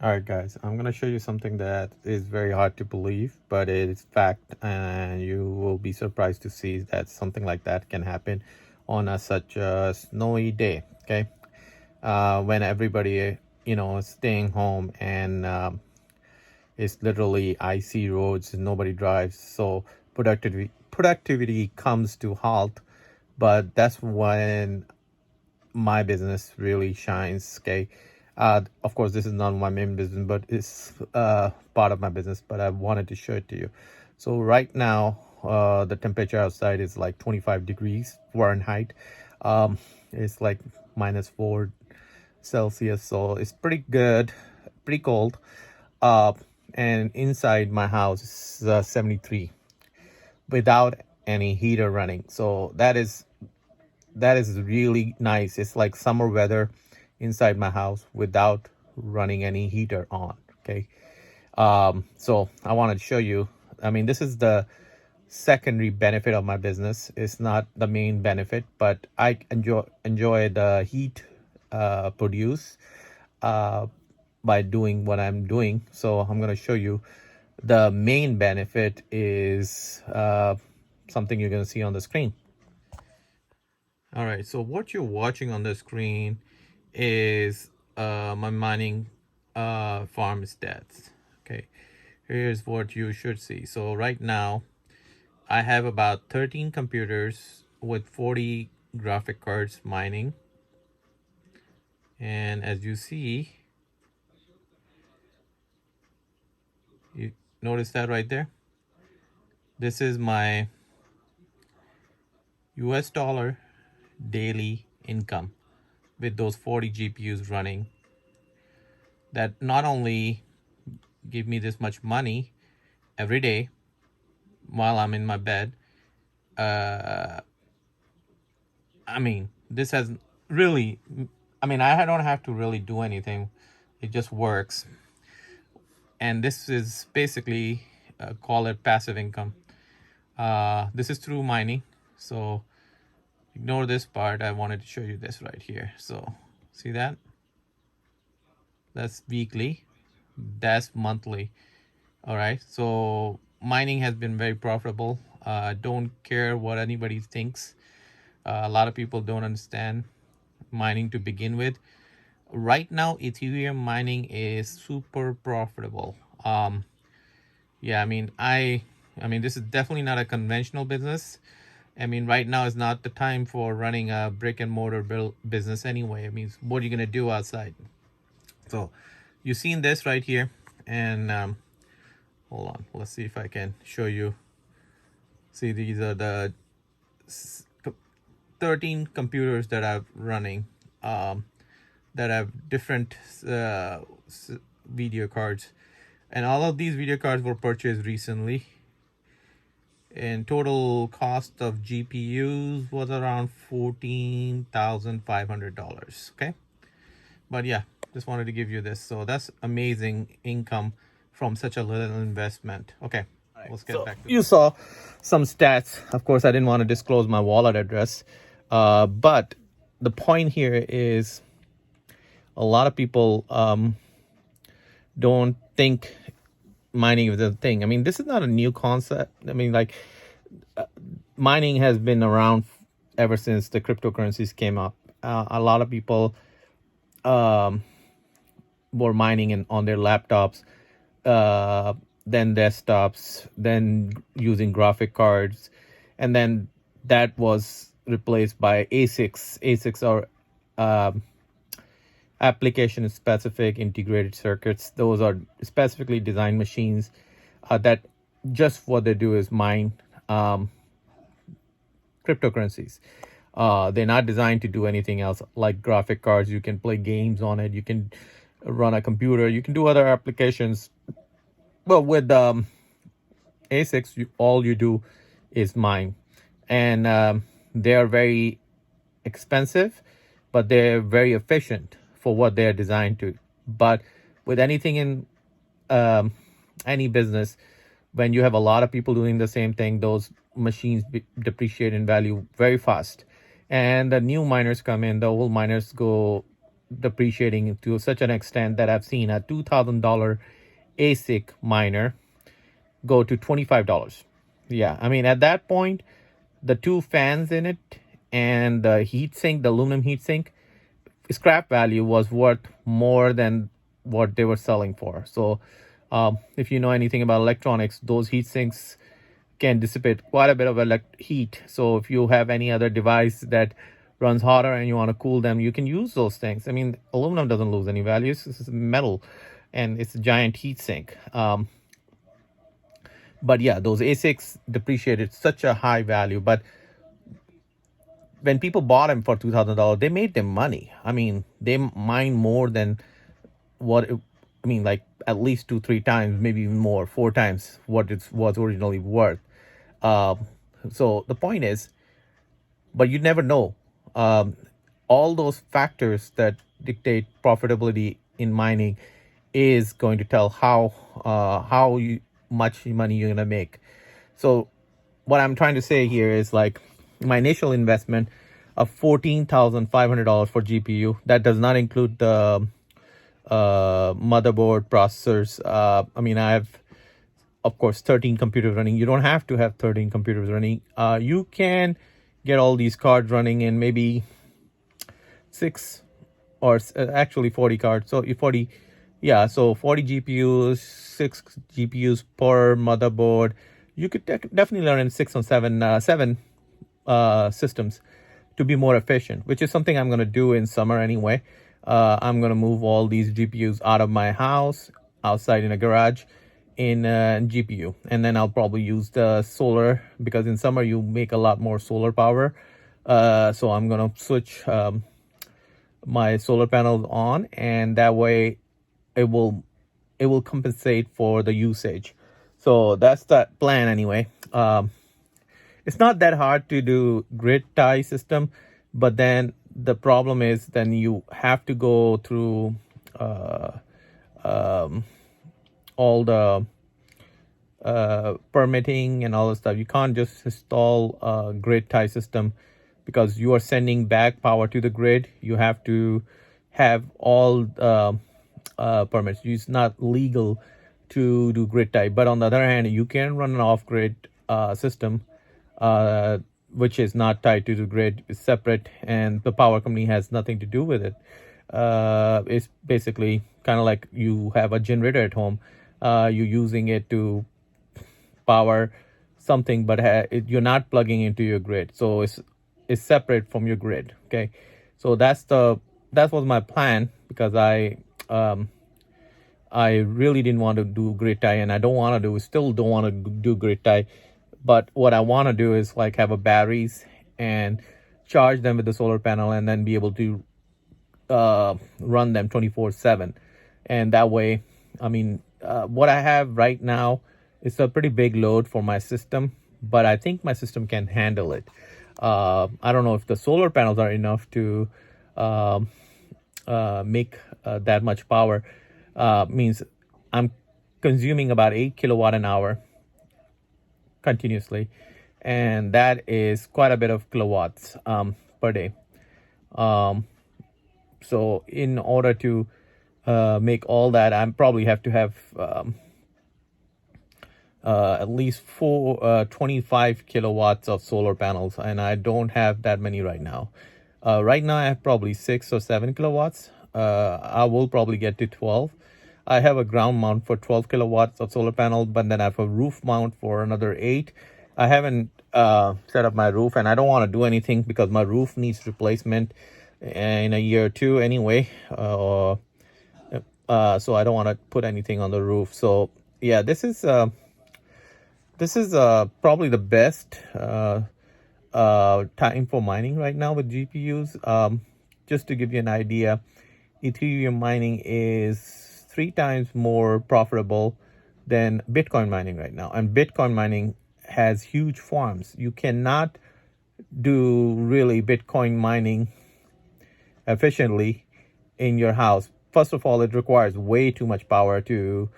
All right, guys, I'm going to show you something that is very hard to believe, but it is fact, and you will be surprised to see that something like that can happen on such a snowy day, okay? When everybody, is staying home and it's literally icy roads, nobody drives, so productivity comes to halt, but that's when my business really shines. Okay. Of course, this is not my main business, but it's part of my business. But I wanted to show it to you. So right now, the temperature outside is like 25 degrees Fahrenheit. It's like -4 Celsius, so it's pretty good, pretty cold. Uh, and inside my house is 73 without any heater running. So that is really nice. It's like summer weather inside my house without running any heater on. Okay. So I wanted to show you. I mean, this is the secondary benefit of my business. It's not the main benefit, but I enjoy the heat produced uh, by doing what I'm doing. So I'm going to show you. The main benefit is something you're going to see on the screen. All right, so what you're watching on the screen is my mining farm stats. Okay, here's what you should see. So right now, I have about 13 computers with 40 graphic cards mining. And as you see, you notice that right there? This is my US dollar daily income with those 40 GPUs running, that not only give me this much money every day while I'm in my bed. I mean, this has really, I mean, I don't have to really do anything. It just works. And this is basically, call it passive income. This is through mining. So ignore this part. I wanted to show you this right here. So see that? That's weekly. That's monthly. All right. So mining has been very profitable. Don't care what anybody thinks. A lot of people don't understand mining to begin with. Right now, Ethereum mining is super profitable. Yeah, I mean, this is definitely not a conventional business. I mean, right now is not the time for running a brick and mortar business anyway. I mean, what are you gonna do outside? So, you've seen this right here, and hold on, let's see if I can show you. See, these are the 13 computers that I'm running, that have different video cards, and all of these video cards were purchased recently. And total cost of GPUs was around $14,500. Okay, but yeah, just wanted to give you this. So that's amazing income from such a little investment. Okay, let's get back to you. Saw some stats. Of course, I didn't want to disclose my wallet address, but the point here is a lot of people don't think mining is a thing. I mean, this is not a new concept. I mean, like, mining has been around ever since the cryptocurrencies came up. A lot of people were mining on their laptops, then desktops, then using graphic cards, and then that was replaced by ASICs. ASICs are application specific integrated circuits. Those are specifically designed machines that just what they do is mine cryptocurrencies. They're not designed to do anything else. Like graphic cards, you can play games on it, you can run a computer, you can do other applications. But with ASICs, all you do is mine. And they are very expensive, but they're very efficient for what they're designed to. But with anything in any business, when you have a lot of people doing the same thing, those machines depreciate in value very fast. And the new miners come in, the old miners go depreciating to such an extent that I've seen a $2,000 ASIC miner go to $25. Yeah, I mean, at that point, the two fans in it and the heatsink, the aluminum heatsink, scrap value was worth more than what they were selling for. So, if you know anything about electronics, those heat sinks can dissipate quite a bit of heat. So, if you have any other device that runs hotter and you want to cool them, you can use those things. I mean, aluminum doesn't lose any value. It's metal, and it's a giant heat sink. But yeah, those ASICs depreciated such a high value. But when people bought them for $2,000, they made them money. I mean, they mine more than I mean, like at least 2-3 times, maybe even more, 4 times what it was originally worth. So the point is, but you never know. All those factors that dictate profitability in mining is going to tell how much money you're gonna make. So what I'm trying to say here is like my initial investment of $14,500 for GPU. That does not include the motherboard, processors. I mean, I have, of course, 13 computers running. You don't have to have 13 computers running. You can get all these cards running in maybe 6 or actually 40 cards. So 40, yeah, so 40 GPUs, 6 GPUs per motherboard. You could definitely learn in 6 or 7 systems to be more efficient, which is something I'm going to do in summer anyway. I'm going to move all these GPUs out of my house, outside in a garage, in GPU. And then I'll probably use the solar, because in summer you make a lot more solar power. So I'm going to switch my solar panels on, and that way it will compensate for the usage. So that's the plan anyway. It's not that hard to do grid tie system, but then the problem is then you have to go through all the permitting and all the stuff. You can't just install a grid tie system because you are sending back power to the grid. You have to have all permits. It's not legal to do grid tie. But on the other hand, you can run an off-grid system, which is not tied to the grid, is separate, and the power company has nothing to do with it. It's basically kind of like you have a generator at home. You're using it to power something, but you're not plugging into your grid, so it's separate from your grid. Okay, so that was my plan, because I really didn't want to do grid tie, and I still don't want to do grid tie. But what I want to do is like have a batteries and charge them with the solar panel, and then be able to run them 24/7. And that way, I mean, what I have right now is a pretty big load for my system, but I think my system can handle it. I don't know if the solar panels are enough to make that much power. Means I'm consuming about 8 kilowatt an hour continuously, and that is quite a bit of kilowatts per day. So in order to make all that, I probably have to have at least 25 kilowatts of solar panels, and I don't have that many right now. Right now I have probably 6 or 7 kilowatts. I will probably get to 12. I have a ground mount for 12 kilowatts of solar panel, but then I have a roof mount for another 8. I haven't set up my roof, and I don't want to do anything because my roof needs replacement in a year or two anyway. So I don't want to put anything on the roof. So yeah, this is probably the best time for mining right now with GPUs. Just to give you an idea, Ethereum mining is 3 times more profitable than Bitcoin mining right now. And Bitcoin mining has huge farms. You cannot do really Bitcoin mining efficiently in your house. First of all, it requires way too much power to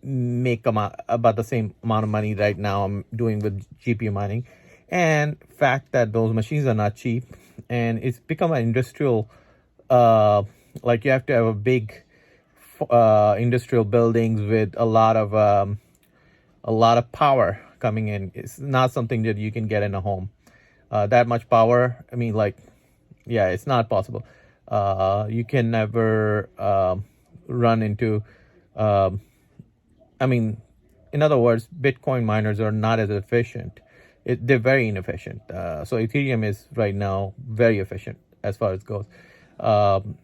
make about the same amount of money right now I'm doing with GPU mining. And fact that those machines are not cheap, and it's become an industrial like you have to have a big industrial buildings with a lot of power coming in. It's not something that you can get in a home. That much power, I mean, like, yeah, it's not possible. You can never run into, um, I mean, in other words, Bitcoin miners are not as efficient. They're very inefficient. So Ethereum is right now very efficient as far as goes. Um,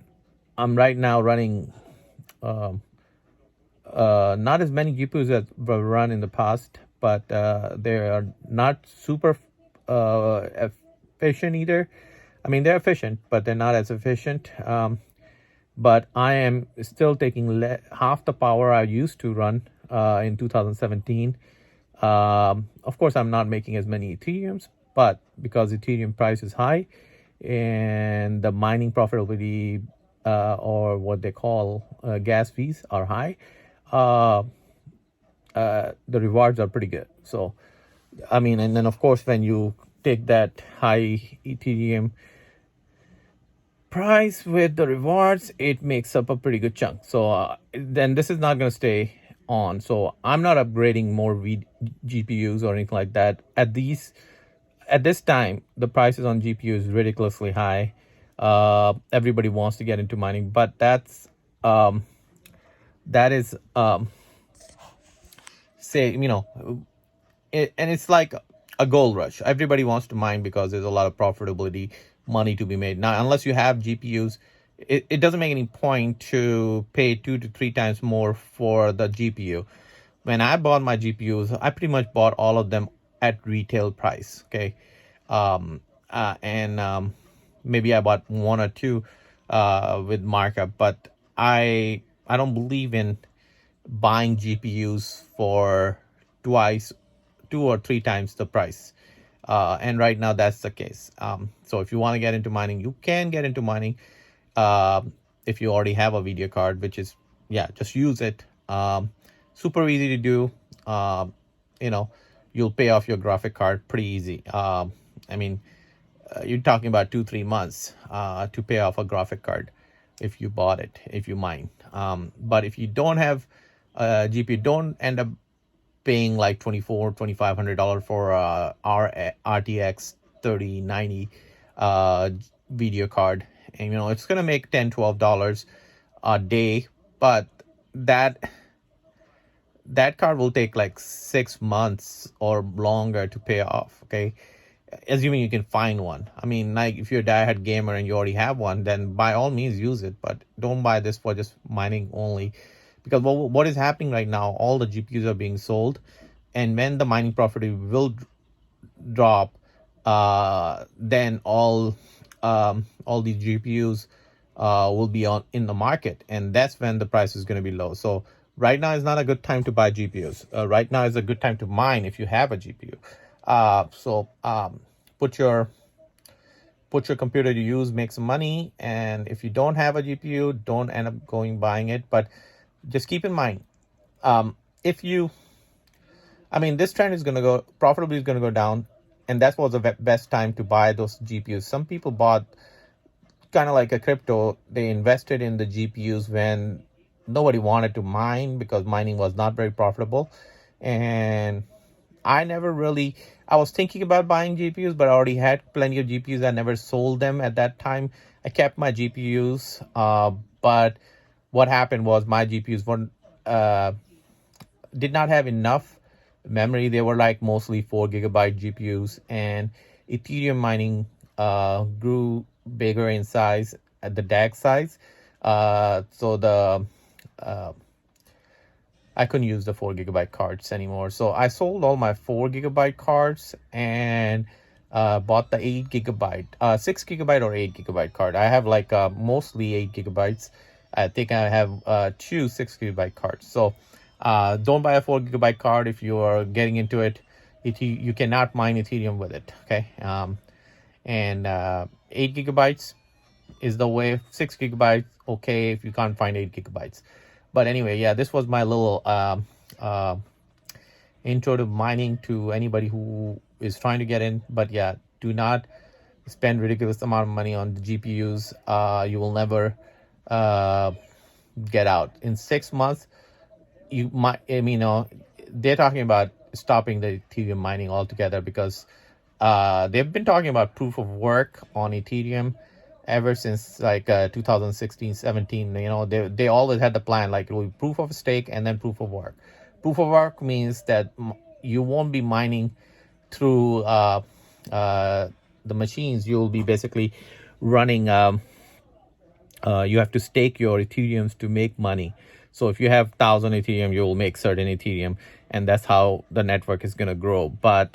I'm right now running um, not as many GPUs as were run in the past, but they are not super efficient either. I mean, they're efficient, but they're not as efficient. But I am still taking half the power I used to run in 2017. Of course, I'm not making as many Ethereums, but because Ethereum price is high and the mining profitability or what they call gas fees are high, uh, the rewards are pretty good. So, I mean, and then of course, when you take that high Ethereum price with the rewards, it makes up a pretty good chunk. So then this is not going to stay on. So I'm not upgrading more GPUs or anything like that. At this time, the prices on GPU is ridiculously high. Everybody wants to get into mining, but that is say, and it's like a gold rush. Everybody wants to mine because there's a lot of profitability, money to be made. Now, unless you have GPUs, it doesn't make any point to pay 2 to 3 times more for the GPU. When I bought my GPUs, I pretty much bought all of them at retail price. Okay. And maybe I bought 1 or 2 with markup, but I don't believe in buying GPUs for 2 or 3 times the price. And right now that's the case. So if you want to get into mining, you can get into mining if you already have a video card, which is, yeah, just use it. Super easy to do. You'll pay off your graphic card pretty easy. I mean, you're talking about 2-3 months to pay off a graphic card if you bought it, if you mine. But if you don't have a GPU, don't end up paying like $2,500 for our RTX 3090 video card, and it's gonna make $10-12 a day, but that card will take like 6 months or longer to pay off. Okay, assuming you can find one. I mean, like, if you're a diehard gamer and you already have one, then by all means use it, but don't buy this for just mining only. Because what is happening right now, all the GPUs are being sold, and when the mining profit will drop, then all these GPUs will be in the market, and that's when the price is going to be low. So right now is not a good time to buy GPUs. Right now is a good time to mine if you have a GPU. So put your computer to use, make some money, and if you don't have a GPU, don't end up buying it. But just keep in mind, this trend is going to go, profitability is going to go down, and that was the best time to buy those GPUs. Some people bought kind of like a crypto. They invested in the GPUs when nobody wanted to mine because mining was not very profitable. And I was thinking about buying GPUs, but I already had plenty of GPUs. I never sold them at that time. I kept my GPUs, but what happened was my GPUs did not have enough memory. They were like mostly 4 gigabyte GPUs, and Ethereum mining grew bigger in size at the DAG size. So I couldn't use the 4 gigabyte cards anymore. So I sold all my 4 gigabyte cards and bought the 8 gigabyte, 6 gigabyte or 8 gigabyte card. I have like mostly 8 gigabytes. I think I have 2 6 gigabyte cards. So don't buy a 4 gigabyte card if you are getting into it. You cannot mine Ethereum with it. Okay. And 8 gigabytes is the way. 6 gigabytes, okay, if you can't find 8 gigabytes. But anyway, yeah, this was my little intro to mining to anybody who is trying to get in. But yeah, do not spend ridiculous amount of money on the GPUs. You will never uh, get out in 6 months. You might, they're talking about stopping the Ethereum mining altogether because they've been talking about proof of work on Ethereum ever since like 2016, 17. They always had the plan like it will be proof of stake and then proof of work. Proof of work means that you won't be mining through uh, the machines. You'll be basically running. You have to stake your Ethereums to make money. So if you have 1,000 Ethereum, you will make certain Ethereum, and that's how the network is going to grow. But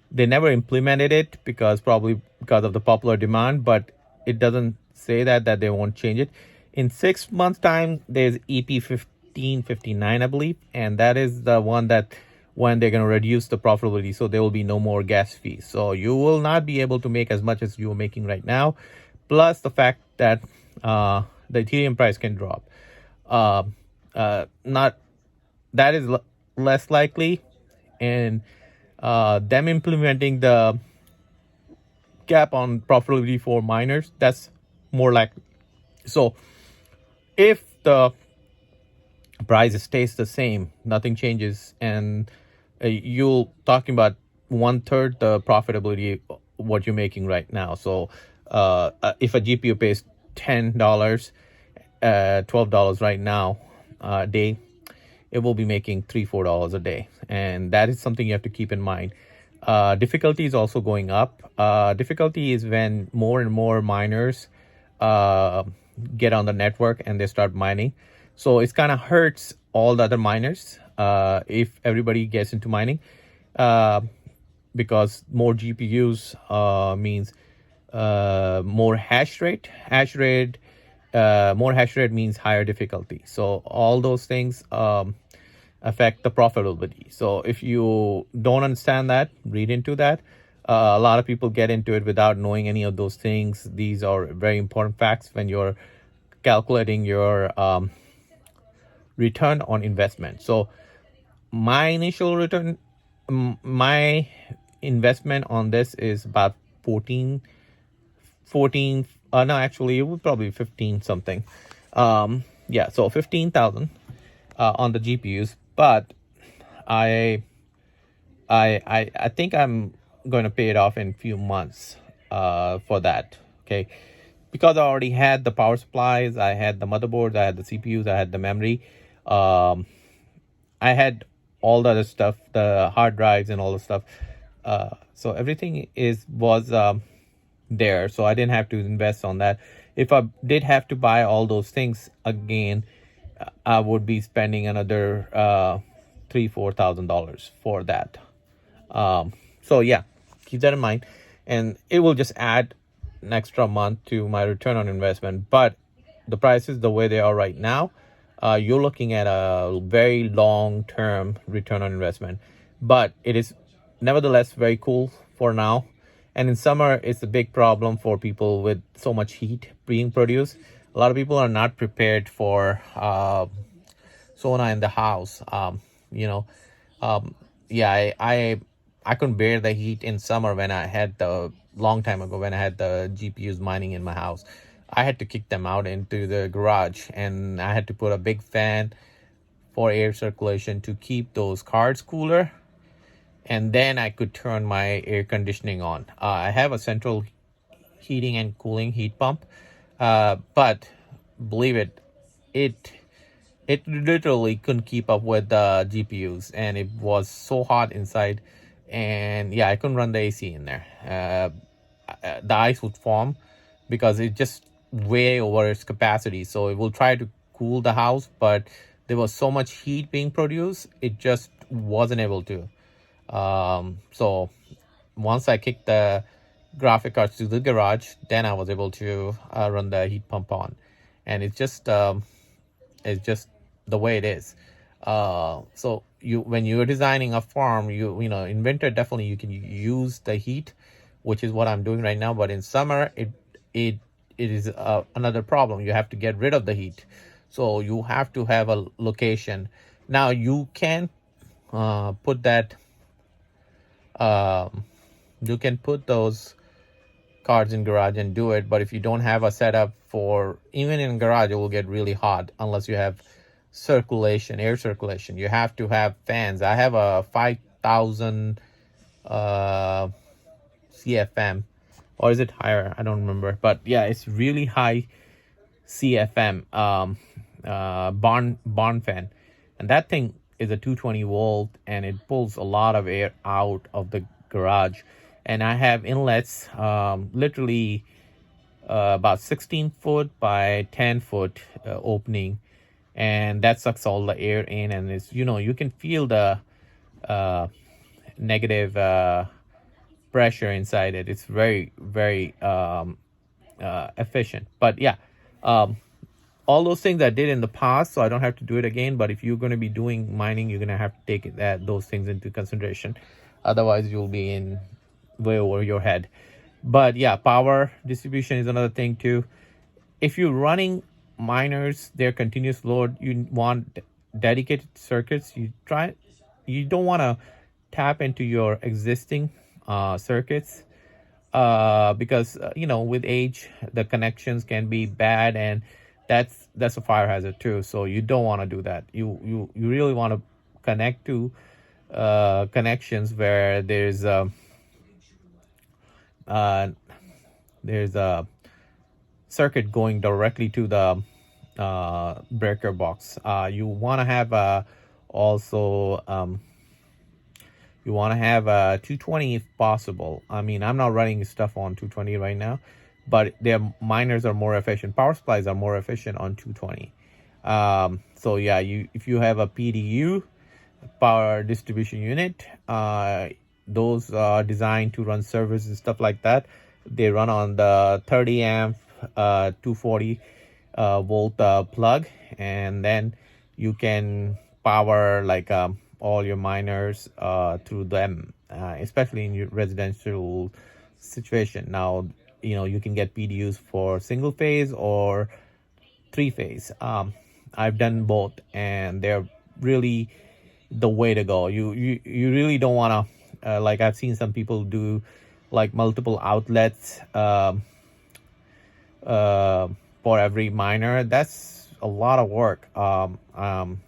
they never implemented it probably because of the popular demand. But it doesn't say that they won't change it. In 6 months' time, there's EP 1559, I believe, and that is the one that when they're going to reduce the profitability, so there will be no more gas fees. So you will not be able to make as much as you are making right now. Plus the fact that the Ethereum price can drop. Not that is less likely, and them implementing the cap on profitability for miners, that's more likely. So if the price stays the same, nothing changes, and you're talking about 1/3 the profitability what you're making right now. So if a GPU pays $10, $12 right now a day, it will be making $3-4 a day, and that is something you have to keep in mind. Difficulty is also going up. Difficulty is when more and more miners get on the network and they start mining. So it kind of hurts all the other miners if everybody gets into mining, because more GPUs means more hash rate. More hash rate means higher difficulty. So all those things affect the profitability. So if you don't understand that, read into that. A lot of people get into it without knowing any of those things. These are very important facts when you're calculating your return on investment. So my initial return, my investment on this is about 14, no, actually it would probably 15 something. Yeah, so 15,000 on the GPUs. But I think I'm going to pay it off in a few months for that. Okay, because I already had the power supplies, I had the motherboards, I had the CPUs, I had the memory, I had all the other stuff, the hard drives and all the stuff. So everything was there, so I didn't have to invest on that. If I did have to buy all those things again, I would be spending another $3,000-4,000 for that. So yeah, keep that in mind, and it will just add an extra month to my return on investment. But the prices the way they are right now, you're looking at a very long-term return on investment. But it is nevertheless very cool for now. And in summer, it's a big problem for people with so much heat being produced. A lot of people are not prepared for sauna in the house. Yeah, I couldn't bear the heat in summer when I had the long time ago when I had the GPUs mining in my house. I had to kick them out into the garage, and I had to put a big fan for air circulation to keep those cards cooler, and then I could turn my air conditioning on. I have a central heating and cooling heat pump, but believe it literally couldn't keep up with the GPUs, and it was so hot inside. And yeah, I couldn't run the AC in there. The ice would form because it just way over its capacity. So it will try to cool the house, but there was so much heat being produced, it just wasn't able to. So once I kicked the graphic cards to the garage, then I was able to run the heat pump on, and it's just the way it is. So when you're designing a farm, in winter definitely you can use the heat, which is what I'm doing right now. But in summer, it is another problem. You have to get rid of the heat, so you have to have a location. Now you can put that. You can put those cards in garage and do it. But if you don't have a setup for, even in garage, it will get really hot unless you have circulation, air circulation. You have to have fans. I have a 5,000 uh CFM, or is it higher? I don't remember, but yeah, it's really high CFM barn fan, and that thing is a 220 volt, and it pulls a lot of air out of the garage. And I have inlets, literally about 16 foot by 10 foot opening, and that sucks all the air in, and it's, you can feel the negative pressure inside it. It's very, very efficient. But yeah, all those things I did in the past, so I don't have to do it again. But if you're going to be doing mining, you're going to have to take those things into consideration. Otherwise, you'll be in way over your head. But yeah, power distribution is another thing too. If you're running miners, their continuous load, you want dedicated circuits. You don't want to tap into your existing circuits, because with age the connections can be bad, and that's a fire hazard too. So you don't want to do that. You really want to connect to connections where there's a circuit going directly to the breaker box. You want to have also you want to have a 220 if possible. I mean, I'm not running stuff on 220 right now, but their miners are more efficient. Power supplies are more efficient on 220. So yeah, if you have a PDU, power distribution unit, those are designed to run servers and stuff like that. They run on the 30 amp 240 volt plug, and then you can power like all your miners through them, especially in your residential situation. Now, you can get PDUs for single phase or 3-phase. I've done both, and they're really the way to go. You really don't want to, like I've seen some people do like multiple outlets for every miner. That's a lot of work.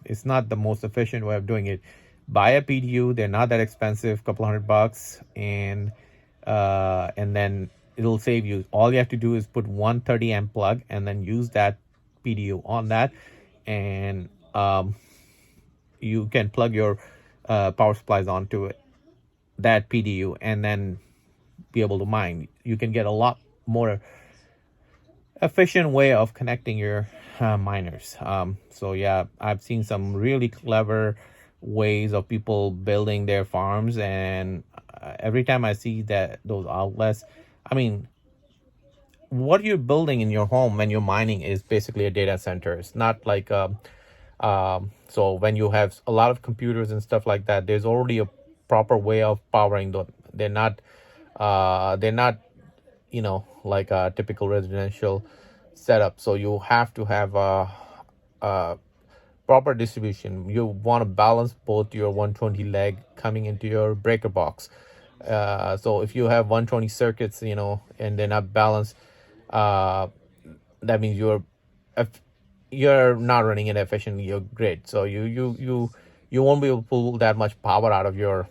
It's not the most efficient way of doing it. Buy a PDU. They're not that expensive, couple $100, and then it'll save you. All you have to do is put one 30 amp plug and then use that PDU on that, and you can plug your power supplies onto it, that PDU, and then be able to mine. You can get a lot more efficient way of connecting your miners. So yeah, I've seen some really clever ways of people building their farms, and every time I see those outlets, I mean, what you're building in your home when you're mining is basically a data center. It's not like so when you have a lot of computers and stuff like that, there's already a proper way of powering them. They're not like a typical residential setup. So you have to have a proper distribution. You want to balance both your 120 leg coming into your breaker box. So if you have 120 circuits, and they're not balanced, that means you're not running it efficiently, your grid. So you won't be able to pull that much power out of your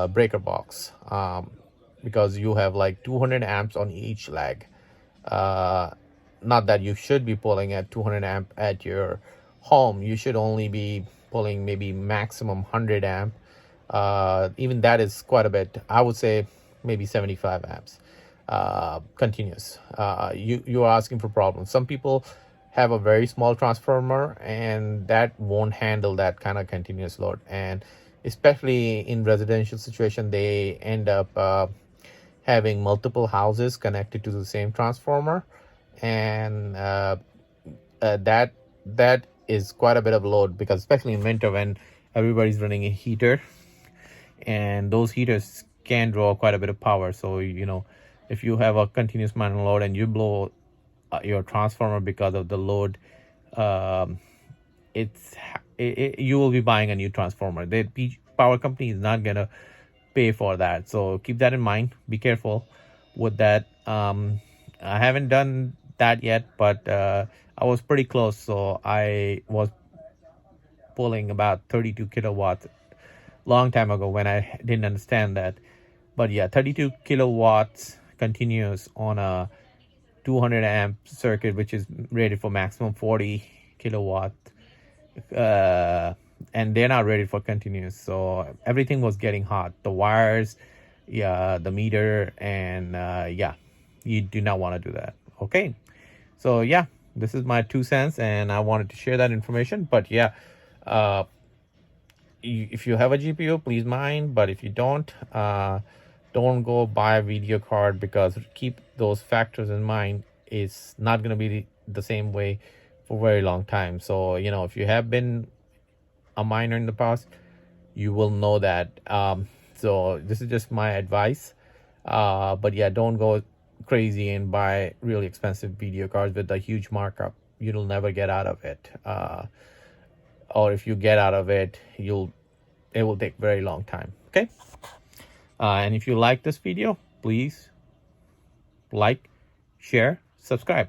breaker box, because you have like 200 amps on each leg. Not that you should be pulling at 200 amp at your home. You should only be pulling maybe maximum 100 amp. Even that is quite a bit. I would say maybe 75 amps continuous. You are asking for problems. Some people have a very small transformer, and that won't handle that kind of continuous load. And especially in residential situation, they end up having multiple houses connected to the same transformer, and that is quite a bit of load, because especially in winter when everybody's running a heater, and those heaters can draw quite a bit of power. So if you have a continuous mining load and you blow your transformer because of the load, you will be buying a new transformer. The power company is not gonna pay for that. So keep that in mind. Be careful with that. I haven't done that yet, but I was pretty close. So I was pulling about 32 kilowatts long time ago when I didn't understand that. But yeah, 32 kilowatts continuous on a 200 amp circuit, which is rated for maximum 40 kilowatt. Uh, and they're not rated for continuous. So everything was getting hot. The wires, yeah, the meter, and yeah, you do not want to do that. Okay. So yeah, this is my 2 cents, and I wanted to share that information. But yeah, uh, if you have a GPU, please mind. But if you don't go buy a video card, because keep those factors in mind. It's not going to be the same way for a very long time. So if you have been a miner in the past, you will know that. So this is just my advice. But yeah, don't go crazy and buy really expensive video cards with a huge markup. You'll never get out of it. Or if you get out of it, it will take very long time. Okay. And if you like this video, please like, share, subscribe,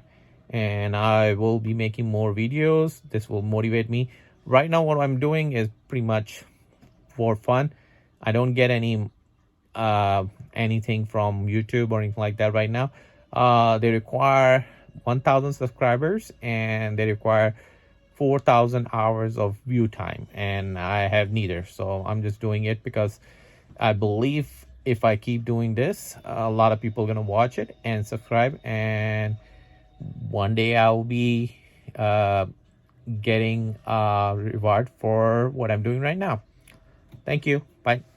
and I will be making more videos. This will motivate me. Right now what I'm doing is pretty much for fun. I don't get anything from YouTube or anything like that right now. They require 1,000 subscribers, and they require 4,000 hours of view time, and I have neither. So I'm just doing it because I believe if I keep doing this, a lot of people are going to watch it and subscribe, and one day I'll be getting a reward for what I'm doing right now. Thank you. Bye.